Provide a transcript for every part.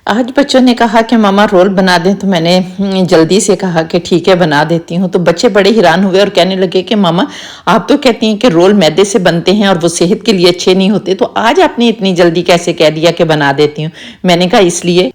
आज बच्चों ने कहा कि मामा रोल बना दें, तो मैंने जल्दी से कहा कि ठीक है बना देती हूँ। तो बच्चे बड़े हैरान हुए और कहने लगे कि मामा आप तो कहती हैं कि रोल मैदे से बनते हैं और वो सेहत के लिए अच्छे नहीं होते, तो आज आपने इतनी जल्दी कैसे कह दिया कि बना देती हूँ। मैंने कहा इसलिए।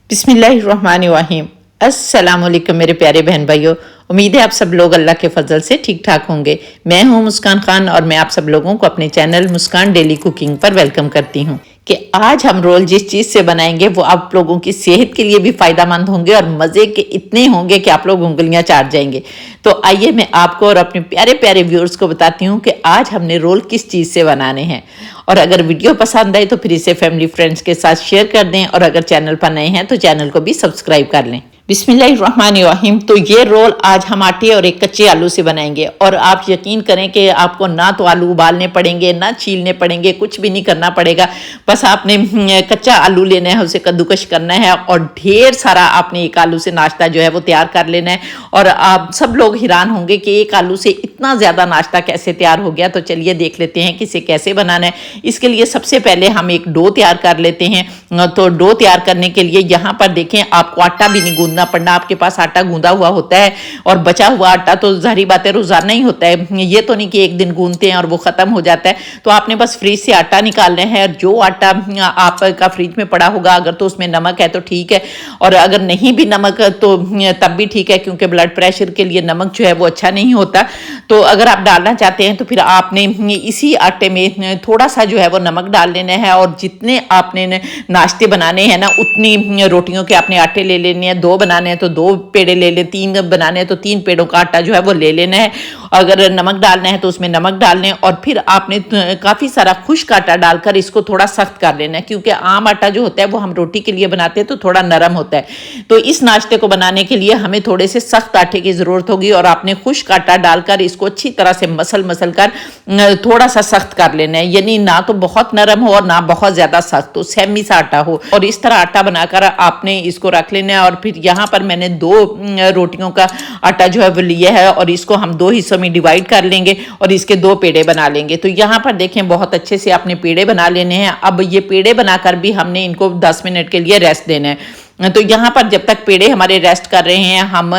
बिस्मिल्लाहिर्रहमानिर्रहीम। अस्सलाम वालेकुम मेरे प्यारे बहन भाइयों, उम्मीद है आप सब लोग अल्लाह के फजल से ठीक ठाक होंगे। मैं हूँ मुस्कान खान और मैं आप सब लोगों को अपने चैनल मुस्कान डेली कुकिंग पर वेलकम करती हूँ कि आज हम रोल जिस चीज़ से बनाएंगे वो आप लोगों की सेहत के लिए भी फ़ायदेमंद होंगे और मज़े के इतने होंगे कि आप लोग उंगलियां चाट जाएंगे। तो आइए मैं आपको और अपने प्यारे प्यारे व्यूअर्स को बताती हूँ कि आज हमने रोल किस चीज़ से बनाने हैं। और अगर वीडियो पसंद आए तो फिर इसे फैमिली फ्रेंड्स के साथ शेयर कर दें और अगर चैनल पर नए हैं तो चैनल को भी सब्सक्राइब कर लें। बिस्मिल्लाहिर्रहमानिर्रहीम। तो ये रोल आज हम आटे और एक कच्चे आलू से बनाएंगे और आप यकीन करें कि आपको ना तो आलू उबालने पड़ेंगे ना छीलने पड़ेंगे, कुछ भी नहीं करना पड़ेगा। बस आपने कच्चा आलू लेना है, उसे कद्दूकश करना है और ढेर सारा आपने एक आलू से नाश्ता जो है वो तैयार कर लेना है। और आप सब लोग हैरान होंगे कि एक आलू से इतना ज़्यादा नाश्ता कैसे तैयार हो गया। तो चलिए देख लेते हैं कि इसे कैसे बनाना है। इसके लिए सबसे पहले हम एक डो तैयार कर लेते हैं। तो डो तैयार करने के लिए यहाँ पर देखें, आपको आटा भी नहीं गूंदना पड़ना। आपके पास आटा गूंदा हुआ होता है और बचा हुआ आटा तो जाहिर बात है रोजाना ही होता है, ये तो नहीं कि एक दिन गूंदते हैं और वो खत्म हो जाता है। तो आपने बस फ्रिज से आटा निकालना है और जो आटा आपका फ्रिज में पड़ा होगा अगर तो उसमें नमक है तो ठीक है, और अगर नहीं भी नमक तो तब भी ठीक है, क्योंकि ब्लड प्रेशर के लिए नमक जो है वो अच्छा नहीं होता। तो अगर आप डालना चाहते हैं तो फिर आपने इसी आटे में थोड़ा सा जो है वो नमक डाल लेना है और जितने आपने नाश्ते बनाने हैं ना उतनी रोटियों के आपने आटे ले लेने हैं। 2 बनाने हैं तो 2 पेड़े ले लें, 3 बनाने हैं तो 3 पेड़ों का आटा जो है वो ले लेना है। अगर नमक डालना है तो उसमें नमक डालने और फिर आपने काफ़ी सारा खुश्क आटा डालकर इसको थोड़ा सख्त कर लेना है, क्योंकि आम आटा जो होता है वो हम रोटी के लिए बनाते हैं तो थोड़ा नरम होता है। तो इस नाश्ते को बनाने के लिए हमें थोड़े से सख्त आटे की ज़रूरत होगी और आपने खुश्क आटा डालकर इसको अच्छी तरह से मसल कर थोड़ा सा सख्त कर लेना है, यानी ना तो बहुत नरम हो और ना बहुत ज़्यादा सख्त, तो सेमी सा आटा हो। और इस तरह आटा बनाकर आपने इसको रख लेना है। और फिर यहाँ पर मैंने 2 रोटियों का आटा जो है वो लिया है और इसको हम 2 हिस्सों में डिवाइड कर लेंगे और इसके 2 पेड़े बना लेंगे। तो यहाँ पर देखें बहुत अच्छे से आपने पेड़े बना लेने हैं। अब ये पेड़े बनाकर भी हमने इनको 10 मिनट के लिए रेस्ट देना है। तो यहाँ पर जब तक पेड़े हमारे रेस्ट कर रहे हैं हम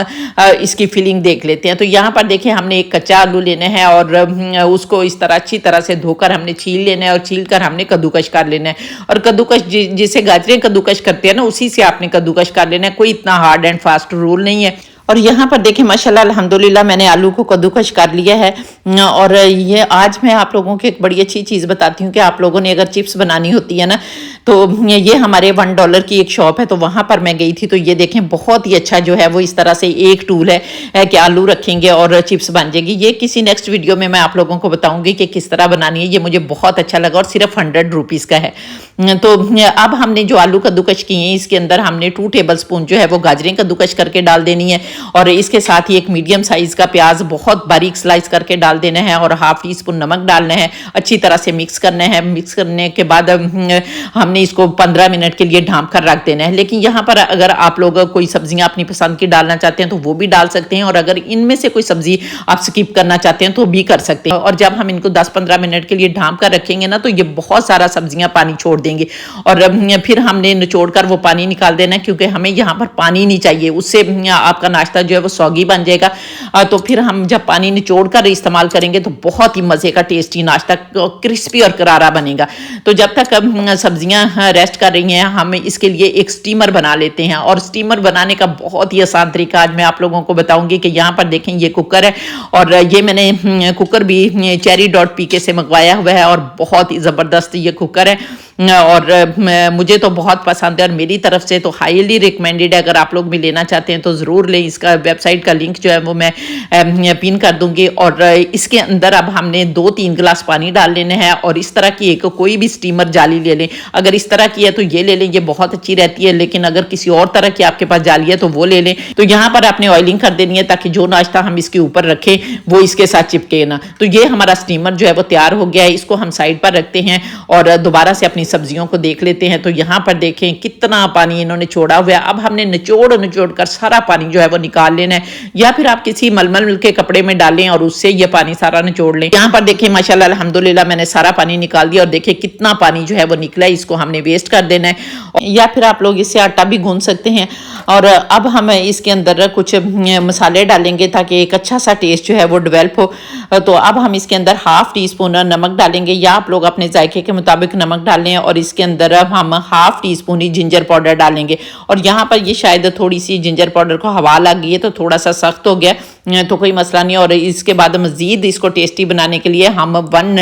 इसकी फिलिंग देख लेते हैं। तो यहाँ पर देखिए हमने एक कच्चा आलू लेना है और उसको इस तरह अच्छी तरह से धोकर हमने छील लेना है और छील कर हमने कद्दूकश कर लेना है। और कद्दूकश जिसे गाजरें कद्दूकश करते हैं ना उसी से आपने कद्दूकश कर लेना है, कोई इतना हार्ड एंड फास्ट रूल नहीं है। और यहाँ पर देखिए माशाल्लाह अल्हम्दुलिल्लाह मैंने आलू को कद्दूकश कर लिया है। और ये आज मैं आप लोगों को एक बड़ी अच्छी चीज़ बताती हूँ कि आप लोगों ने अगर चिप्स बनानी होती है ना तो ये हमारे $1 की एक शॉप है, तो वहाँ पर मैं गई थी। तो ये देखें बहुत ही अच्छा जो है वो इस तरह से एक टूल है कि आलू रखेंगे और चिप्स बन जाएगी। ये किसी नेक्स्ट वीडियो में मैं आप लोगों को बताऊँगी कि किस तरह बनानी है। ये मुझे बहुत अच्छा लगा और सिर्फ 100 रुपीज़ का है। तो अब हमने जो आलू कद्दूकश किए हैं इसके अंदर हमने 2 टेबल स्पून जो है वो गाजरें कद्दूकश करके डाल देनी है और इसके साथ ही एक मीडियम साइज़ का प्याज बहुत बारीक स्लाइस करके डाल देना है और ½ टीस्पून नमक डालना है। अच्छी तरह से मिक्स करना है। मिक्स करने के बाद हमने इसको 15 मिनट के लिए ढाँप कर रख देना है। लेकिन यहाँ पर अगर आप लोग कोई सब्जियाँ अपनी पसंद की डालना चाहते हैं तो वो भी डाल सकते हैं और अगर इनमें से कोई सब्जी आप स्किप करना चाहते हैं तो भी कर सकते हैं। और जब हम इनको 10-15 मिनट के लिए ढाँप कर रखेंगे ना तो ये बहुत सारा सब्जियाँ पानी छोड़ देंगे और फिर हमने निचोड़ कर वो पानी निकाल देना है, क्योंकि हमें यहाँ पर पानी नहीं चाहिए, उससे आपका नाश्ता जो है वो सौगी बन जाएगा। तो फिर हम जब पानी निचोड़ कर इस्तेमाल करेंगे तो बहुत ही मज़े का टेस्टी नाश्ता क्रिस्पी और करारा बनेगा। तो जब तक सब्जियां रेस्ट कर रही हैं हम इसके लिए एक स्टीमर बना लेते हैं और स्टीमर बनाने का बहुत ही आसान तरीका आज मैं आप लोगों को बताऊंगी कि यहाँ पर देखें ये कुकर है और ये मैंने कुकर भी cherry.pk से मंगवाया हुआ है और बहुत ही ज़बरदस्त ये कुकर है और मुझे तो बहुत पसंद है और मेरी तरफ से तो हाईली रिकमेंडेड है। अगर आप लोग भी लेना चाहते हैं तो ज़रूर लें। इसका वेबसाइट का लिंक जो है वो मैं पिन कर दूंगी। और इसके अंदर अब हमने 2-3 गिलास पानी डाल लेने हैं और इस तरह की एक कोई भी स्टीमर जाली ले लें। अगर इस तरह की है तो ये ले लें, ये बहुत अच्छी रहती है, लेकिन अगर किसी और तरह की आपके पास जाली है तो वो ले लें। तो यहाँ पर आपने ऑयलिंग कर देनी है ताकि जो नाश्ता हम इसके ऊपर रखें वो इसके साथ चिपके ना। तो ये हमारा स्टीमर जो है वो तैयार हो गया है। इसको हम साइड पर रखते हैं और दोबारा से अपनी अपनी सब्जियों को देख लेते हैं। तो यहाँ पर देखें कितना पानी इन्होंने छोड़ा हुआ है। अब हमने निचोड़ कर सारा पानी जो है वो निकाल लेना है, या फिर आप किसी मलमल के कपड़े में डालें और उससे ये पानी सारा निचोड़ लें। यहाँ पर देखें माशाल्लाह अल्हम्दुलिल्लाह मैंने सारा पानी निकाल दिया और देखिए कितना पानी जो है वो निकला है, इसको हमने वेस्ट कर देना है। या फिर आप लोग इससे आटा भी गूंथ सकते हैं। और अब हम इसके अंदर कुछ मसाले डालेंगे ताकि एक अच्छा सा टेस्ट जो है वो डेवलप हो। तो अब हम इसके अंदर हाफ टी स्पून नमक डालेंगे, या आप लोग अपने जायके के मुताबिक नमक डाल लें। और इसके अंदर हम हाफ टी स्पून ही जिंजर पाउडर डालेंगे। और यहाँ पर ये शायद थोड़ी सी जिंजर पाउडर को हवा लग गई है तो थोड़ा सा सख्त हो गया, तो कोई मसला नहीं। और इसके बाद मज़ीद इसको टेस्टी बनाने के लिए हम 1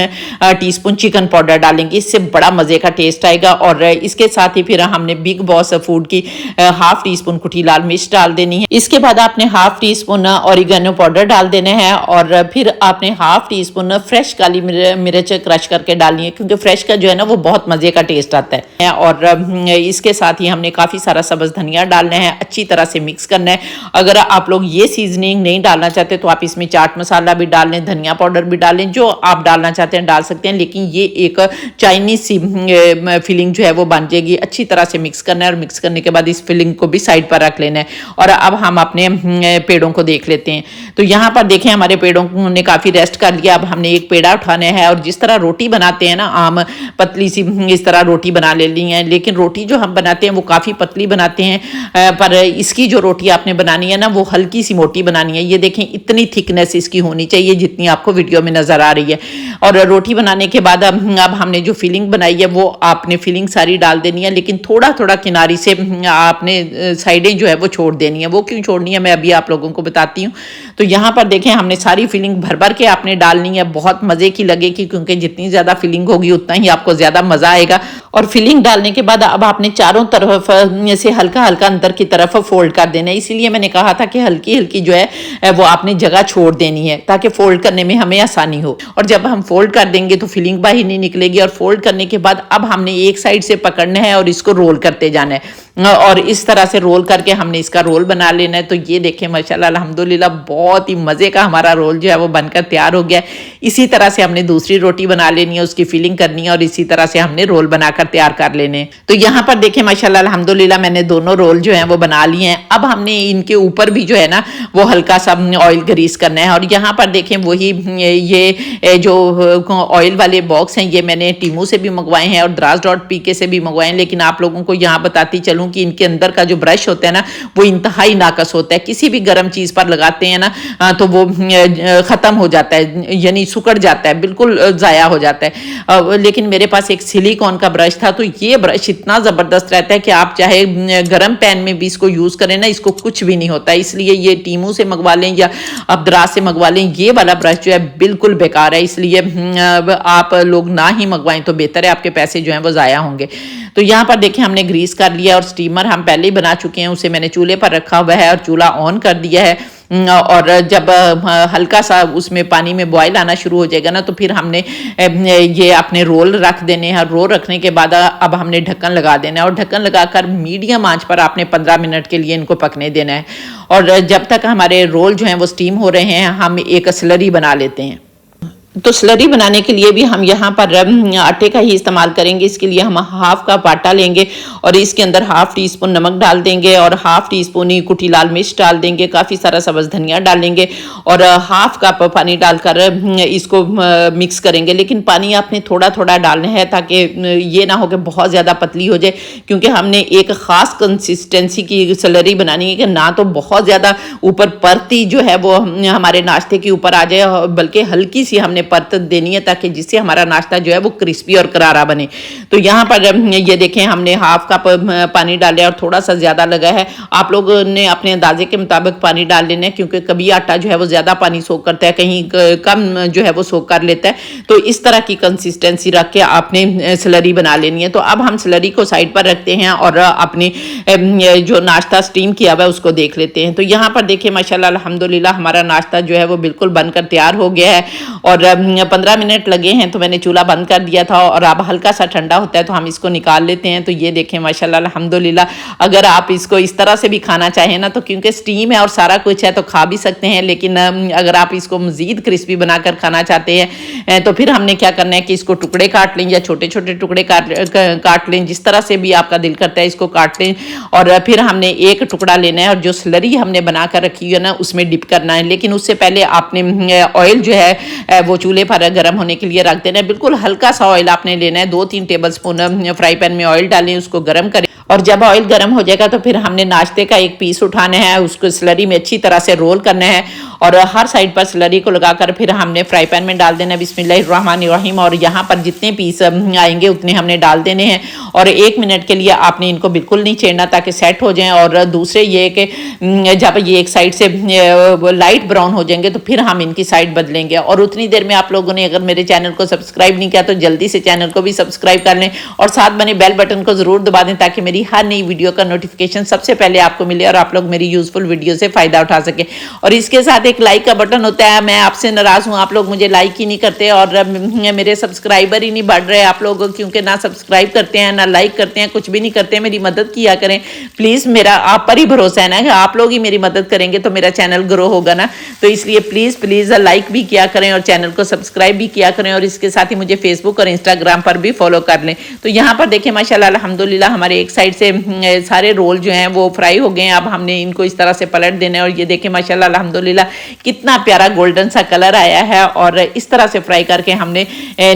टीस्पून चिकन पाउडर डालेंगे, इससे बड़ा मज़े का टेस्ट आएगा। और इसके साथ ही फिर हमने बिग बॉस फूड की हाफ टी स्पून कुटी लाल मिर्च डाल देनी है। इसके बाद आपने half tea spoon oregano powder डाल देना है। और फिर आपने हाफ टी स्पून फ्रेश काली मिर्च क्रश करके डालनी है, क्योंकि फ्रेश का जो है ना वो बहुत मज़े का टेस्ट आता है। और इसके साथ ही हमने काफ़ी सारा सब्ज़ धनिया डालना है, अच्छी तरह से मिक्स करना है। अगर आप लोग ये सीजनिंग नहीं डालना चाहते तो आप इसमें चाट मसाला भी डाल लें, धनिया पाउडर भी डाल लें, जो आप डालना चाहते हैं डाल सकते हैं। लेकिन ये एक चाइनीज सी फिलिंग जो है वो बन जाएगी। अच्छी तरह से मिक्स करना है और मिक्स करने के बाद इस फिलिंग को भी साइड पर रख लेना है। और अब हम अपने पेड़ों को देख लेते हैं। तो यहाँ पर देखें हमारे पेड़ों ने काफ़ी रेस्ट कर लिया। अब हमने एक पेड़ा उठाना है और जिस तरह रोटी बनाते हैं ना, आम पतली सी इस तरह रोटी बना ले ली है। लेकिन रोटी जो हम बनाते हैं वो काफ़ी पतली बनाते हैं, पर इसकी जो रोटी आपने बनानी है ना वो हल्की सी मोटी बनानी है। ये देखें इतनी थिकनेस इसकी होनी चाहिए जितनी आपको वीडियो में नज़र आ रही है। और रोटी बनाने के बाद अब हमने जो फिलिंग बनाई है वो आपने फिलिंग सारी डाल देनी है, लेकिन थोड़ा थोड़ा किनारी से आपने साइडें जो है वो छोड़ देनी है। वो क्यों छोड़नी है मैं अभी आप लोगों को बताती हूँ। तो यहाँ पर देखें हमने सारी फिलिंग भर भर के आपने डालनी है, बहुत मज़े की लगेगी, क्योंकि जितनी ज़्यादा फिलिंग होगी उतना ही आपको ज़्यादा मज़ा आएगा। और फिलिंग डालने के बाद अब आपने चारों तरफ से हल्का हल्का अंदर की तरफ फोल्ड कर देना है। इसीलिए मैंने कहा था कि हल्की हल्की जो है वो आपने जगह छोड़ देनी है ताकि फोल्ड करने में हमें आसानी हो। और जब हम फोल्ड कर देंगे तो फिलिंग बाहर नहीं निकलेगी। और फोल्ड करने के बाद अब हमने एक साइड से पकड़ना है और इसको रोल करते जाना है, और इस तरह से रोल करके हमने इसका रोल बना लेना है। तो ये देखें माशाल्लाह अल्हम्दुलिल्लाह बहुत ही मज़े का हमारा रोल जो है वो बनकर तैयार हो गया है। इसी तरह से हमने दूसरी रोटी बना लेनी है, उसकी फिलिंग करनी है और इसी तरह से हमने रोल बनाकर तैयार कर लेने। तो यहाँ पर देखें माशाल्लाह अल्हम्दुलिल्लाह मैंने दोनों रोल जो हैं वो बना लिए हैं। अब हमने इनके ऊपर भी जो है ना वो हल्का सा ऑयल ग्रीस करना है। और यहाँ पर देखें वही ये जो ऑयल वाले बॉक्स हैं ये मैंने टीमू से भी मंगवाए हैं और द्रास.pk से भी मंगवाए हैं। लेकिन आप लोगों को यहाँ बताती चलूँ कि इनके अंदर का जो ब्रश होता है ना वो इंतहाई नाकस होता है। किसी भी गर्म चीज़ पर लगाते हैं ना तो वो ख़त्म हो जाता है, यानी सुकड़ जाता है, बिल्कुल ज़ाया हो जाता है। लेकिन मेरे पास एक सिलिकॉन का ब्रश था, तो ये ब्रश इतना ज़बरदस्त रहता है कि आप चाहे गर्म पैन में भी इसको यूज़ करें ना, इसको कुछ भी नहीं होता। इसलिए ये टीमू से मंगवा लें या आप द्रास से मंगवा लें, ये वाला ब्रश जो है बिल्कुल बेकार है। इसलिए आप लोग ना ही मंगवाएं तो बेहतर है, आपके पैसे जो हैं वो ज़ाया होंगे। तो यहाँ पर देखें हमने ग्रीस कर लिया और स्टीमर हम पहले ही बना चुके हैं, उसे मैंने चूल्हे पर रखा हुआ है और चूल्हा ऑन कर दिया है। और जब हल्का सा उसमें पानी में बॉयल आना शुरू हो जाएगा ना तो फिर हमने ये अपने रोल रख देने हैं। रोल रखने के बाद अब हमने ढक्कन लगा देना है और ढक्कन लगाकर मीडियम आंच पर आपने 15 मिनट के लिए इनको पकने देना है। और जब तक हमारे रोल जो हैं वो स्टीम हो रहे हैं हम एक स्लरी बना लेते हैं। तो स्लरी बनाने के लिए भी हम यहाँ पर आटे का ही इस्तेमाल करेंगे। इसके लिए हम हाफ कप आटा लेंगे और इसके अंदर हाफ टी स्पून नमक डाल देंगे और हाफ टी स्पून ही कुटी लाल मिर्च डाल देंगे, काफ़ी सारा सब्ज़ धनिया डालेंगे और हाफ कप पानी डालकर इसको मिक्स करेंगे। लेकिन पानी आपने थोड़ा थोड़ा डालना है ताकि ये ना हो कि बहुत ज़्यादा पतली हो जाए, क्योंकि हमने एक ख़ास कंसिस्टेंसी की स्लरी बनानी है कि ना तो बहुत ज़्यादा ऊपर परती जो है वो हमारे नाश्ते के ऊपर आ जाए, बल्कि हल्की सी हमने परत देनी है ताकि जिससे हमारा नाश्ता जो है वो क्रिस्पी और करारा बने। तो यहाँ पर ये देखें हमने हाफ कप पानी डाला और थोड़ा सा ज़्यादा लगा है। आप लोग ने अपने अंदाजे के मुताबिक पानी डाल लेना है, क्योंकि कभी आटा जो है वो ज़्यादा पानी सोख करता है, कहीं कम जो है वो सोख कर लेता है। तो इस तरह की कंसिस्टेंसी रख के आपने स्लरी बना लेनी है। तो अब हम स्लरी को साइड पर रखते हैं और अपनी जो नाश्ता स्टीम किया हुआ है उसको देख लेते हैं। तो यहाँ पर देखिए माशाल्लाह अल्हम्दुलिल्लाह हमारा नाश्ता जो है वो बिल्कुल बनकर तैयार हो गया है। और 15 मिनट लगे हैं तो मैंने चूल्हा बंद कर दिया था और अब हल्का सा ठंडा होता है तो हम इसको निकाल लेते हैं। तो ये देखें माशाल्लाह अल्हम्दुलिल्लाह, अगर आप इसको इस तरह से भी खाना चाहें ना तो क्योंकि स्टीम है और सारा कुछ है तो खा भी सकते हैं, लेकिन अगर आप इसको मज़ीद क्रिस्पी बनाकर खाना चाहते हैं तो फिर हमने क्या करना है कि इसको टुकड़े काट लें या छोटे छोटे टुकड़े काट लें, जिस तरह से भी आपका दिल करता है इसको काट लें। और फिर हमने एक टुकड़ा लेना है और जो स्लरी हमने बना कर रखी है ना उसमें डिप करना है। लेकिन उससे पहले आपने ऑयल जो है वो चूल्हे पर गर्म होने के लिए रख देना है। बिल्कुल हल्का सा ऑयल आपने लेना है, 2-3 टेबल स्पून फ्राई पैन में ऑयल डालें, उसको गर्म करें और जब ऑयल गर्म हो जाएगा तो फिर हमने नाश्ते का एक पीस उठाना है, उसको स्लरी में अच्छी तरह से रोल करना है और हर साइड पर स्लरी को लगाकर फिर हमने फ्राई पैन में डाल देना है। बिस्मिल्लाहिर्रहमानिर्रहीम। और यहाँ पर जितने पीस आएंगे उतने हमने डाल देने हैं और 1 मिनट के लिए आपने इनको बिल्कुल नहीं छेड़ना ताकि सेट हो जाएं। और दूसरे ये कि जब ये एक साइड से लाइट ब्राउन हो जाएंगे तो फिर हम इनकी साइड बदलेंगे। और उतनी देर में आप लोगों ने अगर मेरे चैनल को सब्सक्राइब नहीं किया तो जल्दी से चैनल को भी सब्सक्राइब कर लें और साथ बने बेल बटन को ज़रूर दबा दें ताकि मेरी हर नई वीडियो का नोटिफिकेशन सबसे पहले आपको मिले और आप लोग मेरी यूजफुल वीडियो से फ़ायदा उठा सके। और इसके साथ एक लाइक का बटन होता है, मैं आपसे नाराज़ हूँ, आप लोग मुझे लाइक ही नहीं करते और मेरे सब्सक्राइबर ही नहीं बढ़ रहे आप लोग, क्योंकि ना सब्सक्राइब करते हैं ना लाइक करते हैं, कुछ भी नहीं करते हैं। मेरी मदद किया करें प्लीज़, मेरा आप पर ही भरोसा है ना कि आप लोग ही मेरी मदद करेंगे तो मेरा चैनल ग्रो होगा ना। तो इसलिए प्लीज़ लाइक भी किया करें और चैनल को सब्सक्राइब भी किया करें और इसके साथ ही मुझे फेसबुक और इंस्टाग्राम पर भी फॉलो कर लें। तो यहाँ पर देखिए माशाल्लाह अल्हम्दुलिल्लाह हमारे एक साइड से सारे रोल जो हैं वो फ्राई हो गए हैं। अब हमने इनको इस तरह से पलट देना है और ये देखिए माशाल्लाह अल्हम्दुलिल्लाह कितना प्यारा गोल्डन सा कलर आया है और इस तरह से फ्राई करके हमने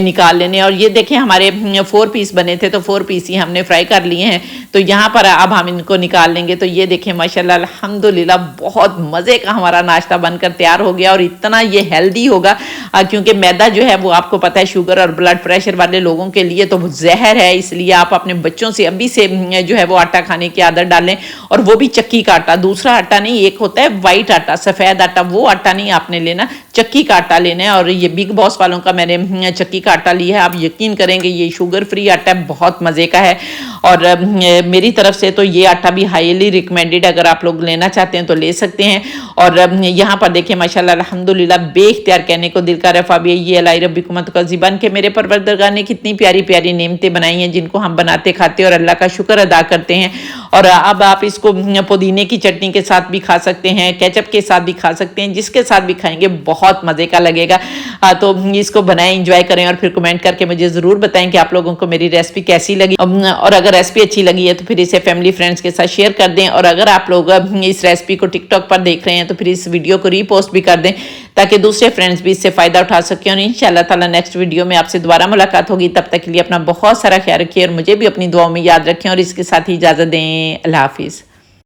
निकाल लेने। और ये देखिए हमारे 4 पीस बने थे तो 4 पीस ही हमने फ्राई कर लिए हैं। तो यहाँ पर अब हम इनको निकाल लेंगे। तो ये देखिए माशाल्लाह अल्हम्दुलिल्लाह बहुत मज़े का हमारा नाश्ता बनकर तैयार हो गया और इतना ये हेल्दी होगा क्योंकि मैदा जो है वो आपको पता है शुगर और ब्लड प्रेशर वाले लोगों के लिए तो जहर है, इसलिए आप अपने बच्चों से अभी से जो है वो आटा खाने की आदत डालें और वो भी चक्की का आटा, दूसरा आटा नहीं, एक होता है वाइट आटा सफ़ेद आटा, वो आटा नहीं आपने लेना, चक्की का आटा लेना है। और ये बिग बॉस वालों का मैंने चक्की का आटा लिया है, आप यकीन करेंगे ये शुगर फ्री आटा है, बहुत मज़े का है। और मेरी तरफ से तो ये आटा भी हाईली रिकमेंडेड, अगर आप लोग लेना चाहते हैं तो ले सकते हैं। और यहाँ पर देखिए माशाल्लाह अल्हम्दुलिल्लाह बेख्तियार कहने को दिल का रफ़ा भी ये अलाई रब्बिकुम तुकज़्ज़िबान के मेरे परवरदिगार ने कितनी प्यारी प्यारी नेमतें बनाई हैं जिनको हम बनाते खाते और अल्लाह का शुक्र अदा करते हैं। और अब आप इसको पुदीने की चटनी के साथ भी खा सकते हैं, केचप के साथ भी खा सकते हैं, जिसके साथ भी खाएंगे बहुत मज़े का लगेगा। तो इसको बनाएं, एंजॉय करें और फिर कमेंट करके मुझे ज़रूर बताएं कि आप लोगों को मेरी रेसिपी कैसी लगी। और अगर रेसिपी अच्छी लगी है तो फिर इसे फैमिली फ्रेंड्स के साथ शेयर कर दें। और अगर आप लोग इस रेसिपी को टिकटॉक पर देख रहे हैं तो फिर इस वीडियो को रीपोस्ट भी कर दें ताकि दूसरे फ्रेंड्स भी इससे फ़ायदा उठा सकें। और इंशाल्लाह ताला नेक्स्ट वीडियो में आपसे दोबारा मुलाकात होगी। तब तक के लिए अपना बहुत सारा ख्याल रखिए और मुझे भी अपनी दुआओं में याद रखें और इसके साथ ही इजाज़त दें। अल्लाह हाफिज़।